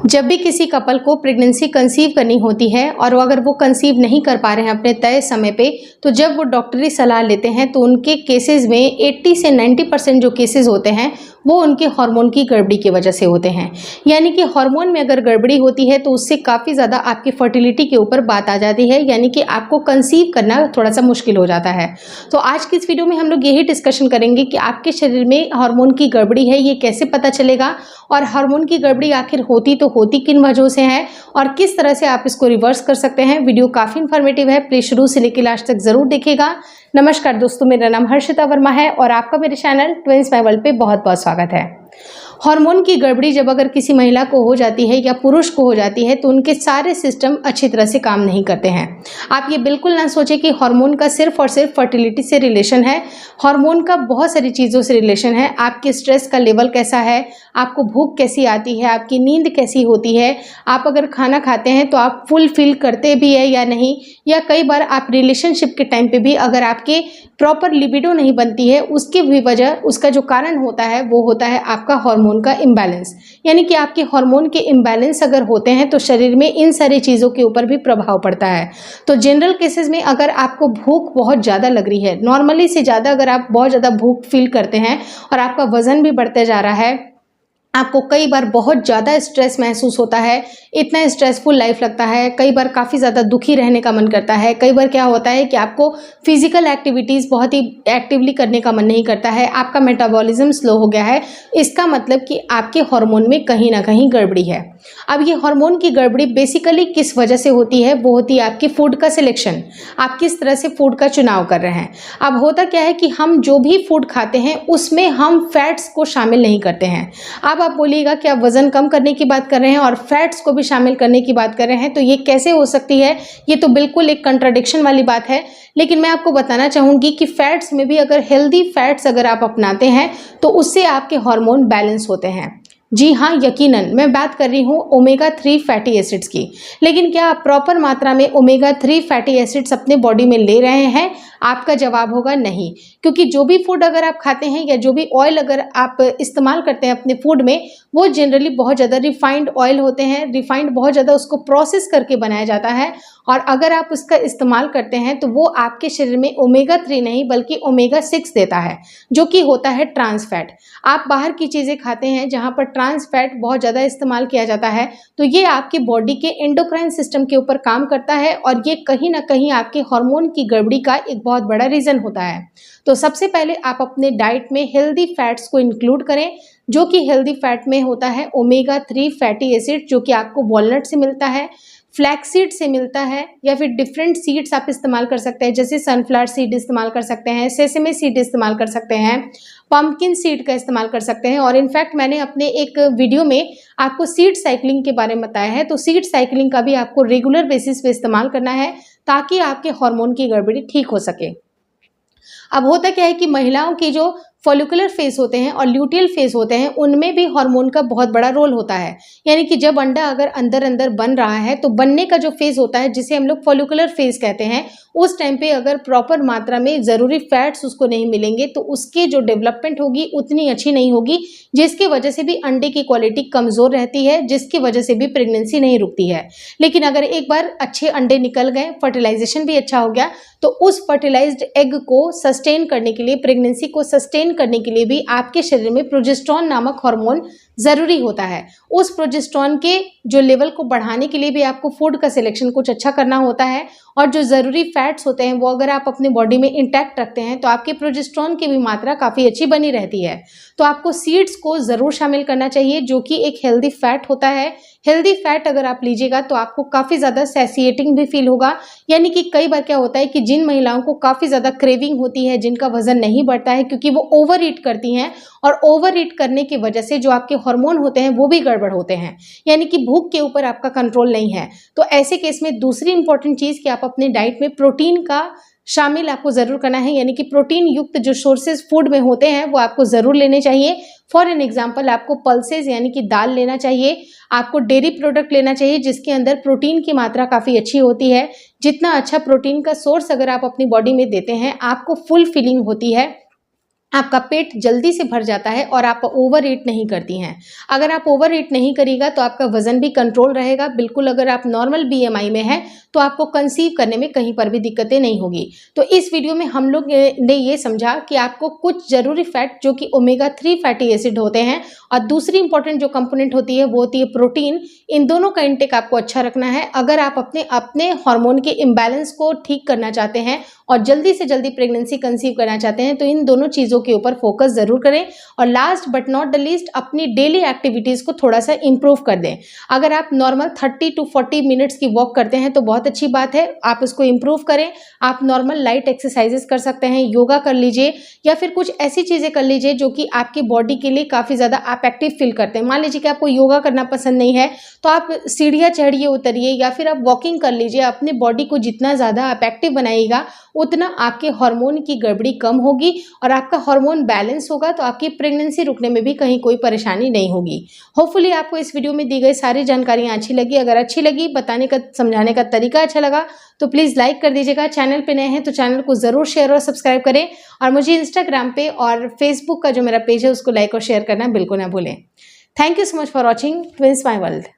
जब भी किसी कपल को प्रेगनेंसी कंसीव करनी होती है और अगर वो कंसीव नहीं कर पा रहे हैं अपने तय समय पे, तो जब वो डॉक्टरी सलाह लेते हैं तो उनके केसेस में 80 से 90% जो केसेस होते हैं वो उनके हार्मोन की गड़बड़ी की वजह से होते हैं। यानी कि हार्मोन में अगर गड़बड़ी होती है तो उससे काफ़ी ज़्यादा आपकी फर्टिलिटी के ऊपर बात आ जाती है, यानी कि आपको कंसीव करना थोड़ा सा मुश्किल हो जाता है। तो आज की इस वीडियो में हम लोग यही डिस्कशन करेंगे कि आपके शरीर में हार्मोन की गड़बड़ी है ये कैसे पता चलेगा, और हार्मोन की गड़बड़ी आखिर होती तो होती किन वजहों से है और किस तरह से आप इसको रिवर्स कर सकते हैं। वीडियो काफ़ी इन्फॉर्मेटिव है, प्लीज शुरू से लेकर लास्ट तक जरूर देखिएगा। नमस्कार दोस्तों, मेरा नाम हर्षिता वर्मा है और आपका मेरे चैनल ट्विंस माय वर्ल्ड पे बहुत बहुत स्वागत है। हार्मोन की गड़बड़ी जब अगर किसी महिला को हो जाती है या पुरुष को हो जाती है तो उनके सारे सिस्टम अच्छी तरह से काम नहीं करते हैं। आप ये बिल्कुल ना सोचें कि हार्मोन का सिर्फ और सिर्फ फर्टिलिटी से रिलेशन है। हार्मोन का बहुत सारी चीज़ों से रिलेशन है। आपके स्ट्रेस का लेवल कैसा है, आपको भूख कैसी आती है, आपकी नींद कैसी होती है, आप अगर खाना खाते हैं तो आप फुल फील करते भी है या नहीं, या कई बार आप रिलेशनशिप के टाइम पे भी अगर आपके प्रॉपर लिबिडो नहीं बनती है, उसकी भी वजह, उसका जो कारण होता है वो होता है आपका हार्मोन का इम्बैलेंस। यानी कि आपके हार्मोन के इम्बैलेंस अगर होते हैं तो शरीर में इन सारी चीज़ों के ऊपर भी प्रभाव पड़ता है। तो जनरल केसेस में अगर आपको भूख बहुत ज़्यादा लग रही है, नॉर्मली से ज़्यादा अगर आप बहुत ज़्यादा भूख फील करते हैं और आपका वजन भी बढ़ते जा रहा है, आपको कई बार बहुत ज़्यादा स्ट्रेस महसूस होता है, इतना स्ट्रेसफुल लाइफ लगता है, कई बार काफ़ी ज़्यादा दुखी रहने का मन करता है, कई बार क्या होता है कि आपको फिजिकल एक्टिविटीज़ बहुत ही एक्टिवली करने का मन नहीं करता है, आपका मेटाबॉलिज्म स्लो हो गया है, इसका मतलब कि आपके हार्मोन में कहीं ना कहीं गड़बड़ी है। अब ये हार्मोन की गड़बड़ी बेसिकली किस वजह से होती है, वो होती है आपकी फूड का सिलेक्शन। आप किस तरह से फूड का चुनाव कर रहे हैं। अब होता क्या है कि हम जो भी फूड खाते हैं उसमें हम फैट्स को शामिल नहीं करते हैं। अब आप बोलिएगा कि आप वजन कम करने की बात कर रहे हैं और फैट्स को भी शामिल करने की बात कर रहे हैं, तो ये कैसे हो सकती है? ये तो बिल्कुल एक कंट्राडिक्शन वाली बात है। लेकिन मैं आपको बताना चाहूँगी कि फैट्स में भी अगर हेल्दी फैट्स अगर आप अपनाते हैं तो उससे आपके हार्मोन बैलेंस होते हैं। जी हाँ, यकीनन मैं बात कर रही हूँ ओमेगा 3 फैटी एसिड्स की। लेकिन क्या आप प्रॉपर मात्रा में ओमेगा 3 फैटी एसिड्स अपने बॉडी में ले रहे हैं? आपका जवाब होगा नहीं, क्योंकि जो भी फूड अगर आप खाते हैं या जो भी ऑयल अगर आप इस्तेमाल करते हैं अपने फूड में, वो जनरली बहुत ज़्यादा रिफाइंड ऑयल होते हैं। रिफाइंड बहुत ज़्यादा उसको प्रोसेस करके बनाया जाता है, और अगर आप उसका इस्तेमाल करते हैं तो वो आपके शरीर में ओमेगा 3 नहीं बल्कि ओमेगा 6 देता है, जो कि होता है ट्रांस फैट। आप बाहर की चीज़ें खाते हैं जहाँ पर ट्रांस फैट बहुत ज़्यादा इस्तेमाल किया जाता है, तो ये आपकी बॉडी के एंडोक्राइन सिस्टम के ऊपर काम करता है और ये कहीं ना कहीं आपके हार्मोन की गड़बड़ी का एक बहुत बड़ा रीज़न होता है। तो सबसे पहले आप अपने डाइट में हेल्दी फैट्स को इंक्लूड करें, जो कि हेल्दी फैट में होता है ओमेगा 3 फैटी एसिड, जो कि आपको वॉलनट से मिलता है, फ्लैक्स सीड से मिलता है, या फिर डिफरेंट सीड्स आप इस्तेमाल कर सकते हैं, जैसे सनफ्लावर सीड इस्तेमाल कर सकते हैं, सेसेमे सीड इस्तेमाल कर सकते हैं, पम्पकिन सीड का इस्तेमाल कर सकते हैं। और इनफैक्ट मैंने अपने एक वीडियो में आपको सीड साइकिलिंग के बारे में बताया है, तो सीड साइकिलिंग का भी आपको रेगुलर बेसिस पे इस्तेमाल करना है ताकि आपके हार्मोन की गड़बड़ी ठीक हो सके। अब होता क्या है कि महिलाओं की जो फॉलिकुलर फेज होते हैं और ल्यूटियल फेज होते हैं, उनमें भी हार्मोन का बहुत बड़ा रोल होता है। यानी कि जब अंडा अगर अंदर अंदर बन रहा है तो बनने का जो फेज होता है, जिसे हम लोग फॉलिकुलर फेज कहते हैं, उस टाइम पे अगर प्रॉपर मात्रा में ज़रूरी फैट्स उसको नहीं मिलेंगे तो उसकी जो डेवलपमेंट होगी उतनी अच्छी नहीं होगी, जिसकी वजह से भी अंडे की क्वालिटी कमज़ोर रहती है, जिसकी वजह से भी प्रेगनेंसी नहीं रुकती है। लेकिन अगर एक बार अच्छे अंडे निकल गए, फर्टिलाइजेशन भी अच्छा हो गया, तो उस फर्टिलाइज्ड एग को सस्टेन करने के लिए, प्रेगनेंसी को सस्टेन करने के लिए भी आपके शरीर में प्रोजेस्टेरोन नामक हार्मोन ज़रूरी होता है। उस प्रोजेस्टेरोन के जो लेवल को बढ़ाने के लिए भी आपको फूड का सिलेक्शन कुछ अच्छा करना होता है, और जो ज़रूरी फैट्स होते हैं वो अगर आप अपने बॉडी में इंटैक्ट रखते हैं तो आपके प्रोजेस्टेरोन की भी मात्रा काफ़ी अच्छी बनी रहती है। तो आपको सीड्स को ज़रूर शामिल करना चाहिए, जो कि एक हेल्दी फैट होता है। हेल्दी फैट अगर आप लीजिएगा तो आपको काफ़ी ज़्यादा सैसिएटिंग भी फील होगा। यानी कि कई बार क्या होता है कि जिन महिलाओं को काफ़ी ज़्यादा क्रेविंग होती है, जिनका वजन नहीं बढ़ता है क्योंकि वो ओवर ईट करती हैं, और ओवर ईट करने की वजह से जो आपके हार्मोन होते हैं वो भी गड़बड़ होते हैं, यानी कि भूख के ऊपर आपका कंट्रोल नहीं है। तो ऐसे केस में दूसरी इंपॉर्टेंट चीज़ कि आप अपने डाइट में प्रोटीन का शामिल आपको ज़रूर करना है, यानी कि प्रोटीन युक्त जो सोर्सेज फूड में होते हैं वो आपको ज़रूर लेने चाहिए। फॉर एन एग्जाम्पल, आपको पल्सेज यानी कि दाल लेना चाहिए, आपको डेयरी प्रोडक्ट लेना चाहिए जिसके अंदर प्रोटीन की मात्रा काफ़ी अच्छी होती है। जितना अच्छा प्रोटीन का सोर्स अगर आप अपनी बॉडी में देते हैं, आपको फुल फीलिंग होती है, आपका पेट जल्दी से भर जाता है और आप ओवर ईट नहीं करती हैं। अगर आप ओवर ईट नहीं करिएगा तो आपका वजन भी कंट्रोल रहेगा बिल्कुल। अगर आप नॉर्मल बीएमआई में हैं तो आपको कंसीव करने में कहीं पर भी दिक्कतें नहीं होगी। तो इस वीडियो में हम लोग ने ये समझा कि आपको कुछ जरूरी फैट जो कि ओमेगा 3 फैटी एसिड होते हैं और दूसरी इंपॉर्टेंट जो कंपोनेंट होती है वो होती है प्रोटीन, इन दोनों का इंटेक आपको अच्छा रखना है। अगर आप अपने हार्मोन के इम्बैलेंस को ठीक करना चाहते हैं और जल्दी से जल्दी प्रेगनेंसी कंसीव करना चाहते हैं तो इन दोनों चीज़ों के ऊपर फोकस ज़रूर करें। और last but not the least, अपनी डेली एक्टिविटीज़ को थोड़ा सा इंप्रूव कर दें। अगर आप नॉर्मल 30 to 40 मिनट्स की वॉक करते हैं तो बहुत अच्छी बात है, आप उसको इंप्रूव करें। आप नॉर्मल लाइट एक्सरसाइजेस कर सकते हैं, योगा कर लीजिए या फिर कुछ ऐसी चीज़ें कर लीजिए जो कि आपकी बॉडी के लिए काफ़ी ज़्यादा आप एक्टिव फील करते हैं। मान लीजिए कि आपको योगा करना पसंद नहीं है तो आप सीढ़ियाँ चढ़िए उतरिए या फिर आप वॉकिंग कर लीजिए। अपने बॉडी को जितना ज़्यादा आप एक्टिव बनाइएगा उतना आपके हार्मोन की गड़बड़ी कम होगी और आपका हार्मोन बैलेंस होगा तो आपकी प्रेगनेंसी रुकने में भी कहीं कोई परेशानी नहीं होगी। होपफुली आपको इस वीडियो में दी गई सारी जानकारियाँ अच्छी लगी। अगर अच्छी लगी, बताने का समझाने का तरीका अच्छा लगा तो प्लीज़ लाइक कर दीजिएगा। चैनल पे नए हैं तो चैनल को ज़रूर शेयर और सब्सक्राइब करें और मुझे इंस्टाग्राम पे और फेसबुक का जो मेरा पेज है उसको लाइक और शेयर करना बिल्कुल ना भूलें। Thank you so much for watching twins my world.